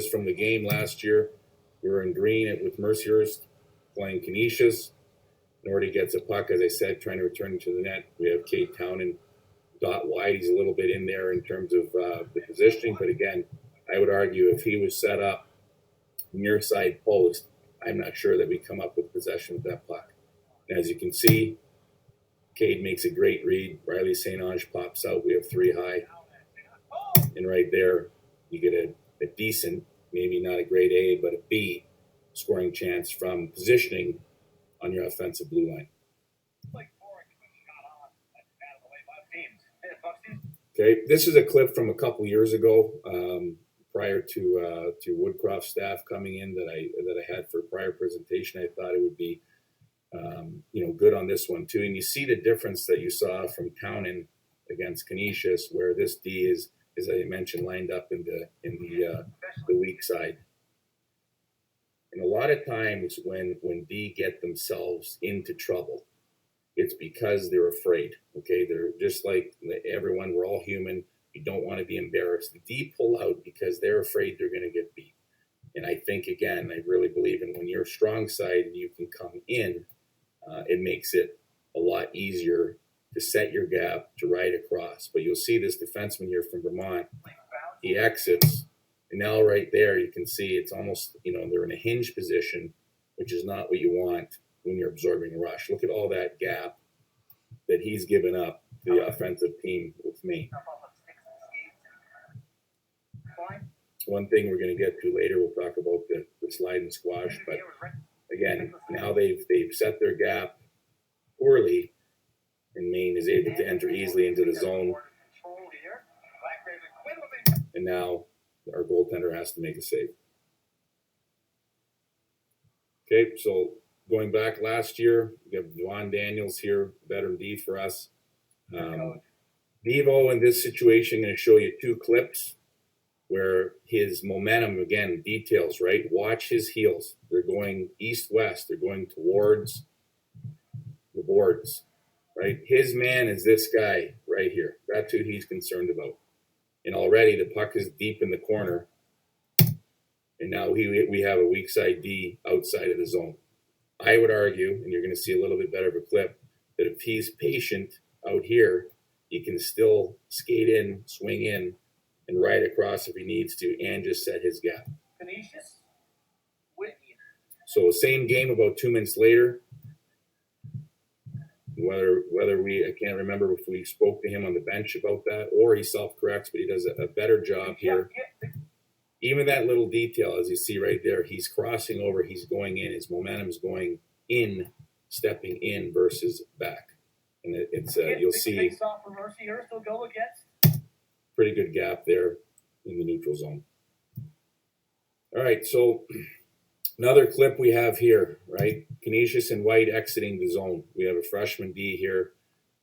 from the game last year. We were in green with Mercyhurst playing Canisius. Nordy gets a puck, as I said, trying to return it to the net. We have Cade Townend dot wide. He's a little bit in there in terms of the positioning, but again, I would argue if he was set up near side post, I'm not sure that we come up with possession of that puck. And as you can see, Cade makes a great read. Riley St. Ange pops out. We have 3 high. And right there, you get a decent, maybe not a grade A, but a B scoring chance from positioning on your offensive blue line. Okay, this is a clip from a couple years ago, prior to Woodcroft staff coming in that I had for a prior presentation. I thought it would be good on this one too. And you see the difference that you saw from Townend against Canisius, where this D is, as I mentioned, lined up in the weak side. And a lot of times when D get themselves into trouble, it's because they're afraid. Okay, they're just like everyone. We're all human. You don't want to be embarrassed. The D pull out because they're afraid they're going to get beat. And I think, again, I really believe in when you're strong side and you can come in, it makes it a lot easier to set your gap, to ride across. But you'll see this defenseman here from Vermont. He exits, and now right there you can see it's almost, they're in a hinge position, which is not what you want when you're absorbing a rush. Look at all that gap that he's given up to the offensive team with me. One thing we're going to get to later, we'll talk about the slide and squash, but again, now they've set their gap poorly, and Maine is able to enter easily into the zone. And now our goaltender has to make a save. Okay, so going back last year, we have Juan Daniels here, veteran D for us. Devo in this situation, going to show you 2 clips where his momentum, again, details, right? Watch his heels. They're going east-west. They're going towards the boards, right? His man is this guy right here. That's who he's concerned about. And already the puck is deep in the corner. And now we have a weak side D outside of the zone. I would argue, and you're going to see a little bit better of a clip, that if he's patient out here, he can still skate in, swing in, and ride across if he needs to, and just set his gap. So same game about 2 minutes later. Whether I can't remember if we spoke to him on the bench about that, or he self-corrects, but he does a better job here. Even that little detail, as you see right there, he's crossing over, he's going in, his momentum is going in, stepping in versus back. And it's you'll see pretty good gap there in the neutral zone. All right, so another clip we have here, right? Canisius and White exiting the zone. We have a freshman D here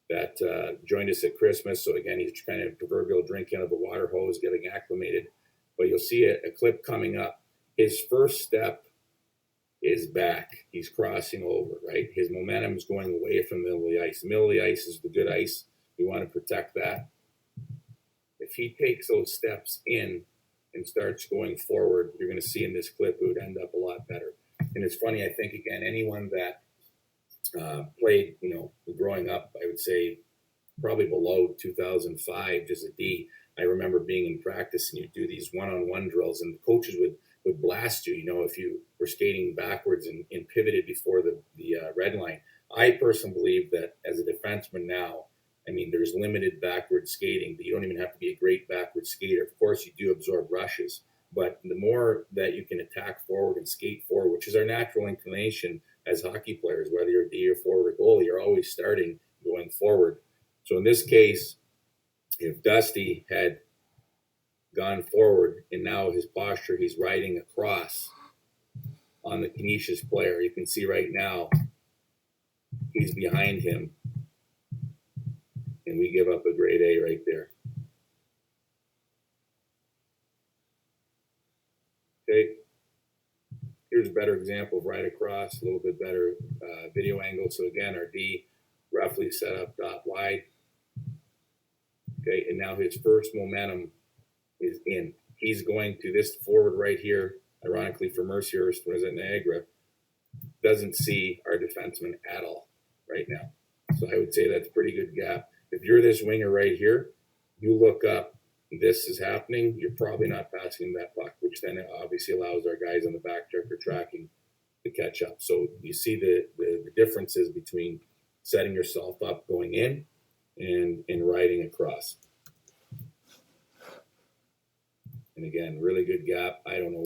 that joined us at Christmas. So again, he's kind of proverbial drinking out of a water hose, getting acclimated. But you'll see a clip coming up. His first step is back. He's crossing over, right? His momentum is going away from the middle of the ice. The middle of the ice is the good ice. We want to protect that. If he takes those steps in and starts going forward, you're going to see in this clip it would end up a lot better. And it's funny, I think, again, anyone that played, growing up, I would say probably below 2005, just a D. I remember being in practice and you do these one-on-one drills and the coaches would blast you, if you were skating backwards and pivoted before the red line. I personally believe that as a defenseman now, there's limited backward skating, but you don't even have to be a great backward skater. Of course, you do absorb rushes, but the more that you can attack forward and skate forward, which is our natural inclination as hockey players, whether you're a D or forward or goalie, you're always starting going forward. So in this case, if Dusty had gone forward and now his posture, he's riding across on the Canisius player, you can see right now he's behind him. And we give up a grade A right there. Okay. Here's a better example of right across, a little bit better video angle. So again, our D roughly set up dot wide. Okay, and now his first momentum is in. he's going to this forward right here, ironically for Mercyhurst, was at Niagara, doesn't see our defenseman at all right now. So I would say that's a pretty good gap. If you're this winger right here, you look up, this is happening, you're probably not passing that puck, which then obviously allows our guys on the back check or tracking to catch up. So you see the differences between setting yourself up going in and riding across. And again, really good gap. I don't know where